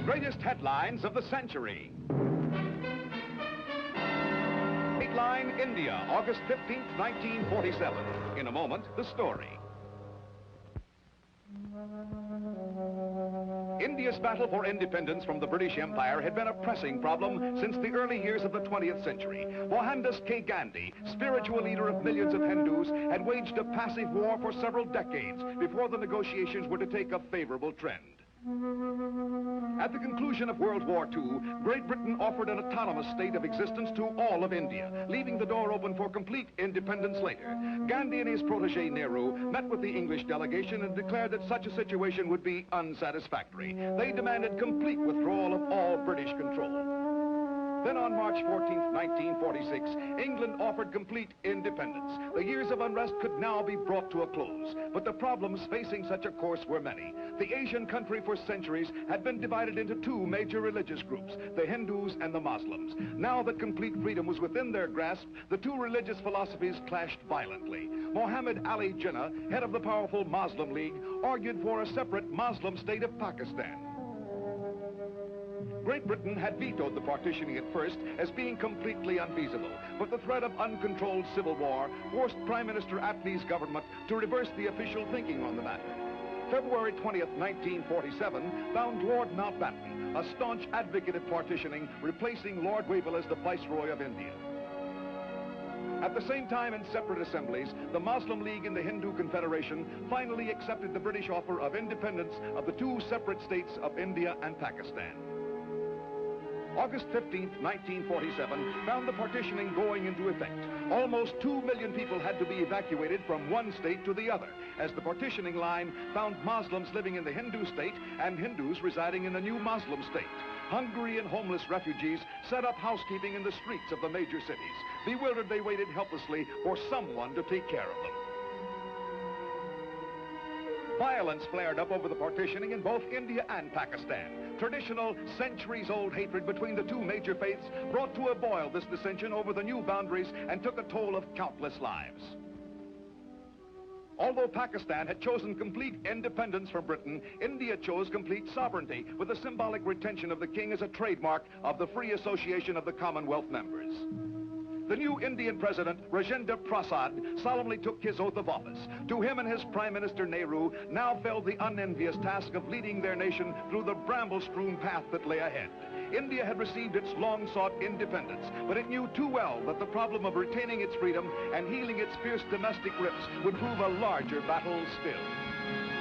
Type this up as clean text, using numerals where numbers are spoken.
Greatest headlines of the century. Dateline India, August 15th, 1947. In a moment, the story. India's battle for independence from the British Empire had been a pressing problem since the early years of the 20th century. Mohandas K. Gandhi, spiritual leader of millions of Hindus, had waged a passive war for several decades before the negotiations were to take a favorable trend. At the conclusion of World War II, Great Britain offered an autonomous state of existence to all of India, leaving the door open for complete independence later. Gandhi and his protege Nehru met with the English delegation and declared that such a situation would be unsatisfactory. They demanded complete withdrawal of all British control. Then on March 14th, 1946, England offered complete independence. The years of unrest could now be brought to a close, but the problems facing such a course were many. The Asian country for centuries had been divided into two major religious groups, the Hindus and the Muslims. Now that complete freedom was within their grasp, the two religious philosophies clashed violently. Muhammad Ali Jinnah, head of the powerful Muslim League, argued for a separate Muslim state of Pakistan. Great Britain had vetoed the partitioning at first as being completely unfeasible, but the threat of uncontrolled civil war forced Prime Minister Attlee's government to reverse the official thinking on the matter. February 20th, 1947, found Lord Mountbatten, a staunch advocate of partitioning, replacing Lord Wavell as the Viceroy of India. At the same time, in separate assemblies, the Muslim League and the Hindu Confederation finally accepted the British offer of independence of the two separate states of India and Pakistan. August 15th, 1947, found the partitioning going into effect. Almost 2 million people had to be evacuated from one state to the other, as the partitioning line found Muslims living in the Hindu state and Hindus residing in the new Muslim state. Hungry and homeless refugees set up housekeeping in the streets of the major cities. Bewildered, they waited helplessly for someone to take care of them. Violence flared up over the partitioning in both India and Pakistan. Traditional, centuries-old hatred between the two major faiths brought to a boil this dissension over the new boundaries and took a toll of countless lives. Although Pakistan had chosen complete independence from Britain, India chose complete sovereignty, with the symbolic retention of the king as a trademark of the free association of the Commonwealth members. The new Indian president, Rajendra Prasad, solemnly took his oath of office. To him and his Prime Minister Nehru now fell the unenvious task of leading their nation through the bramble-strewn path that lay ahead. India had received its long-sought independence, but it knew too well that the problem of retaining its freedom and healing its fierce domestic rifts would prove a larger battle still.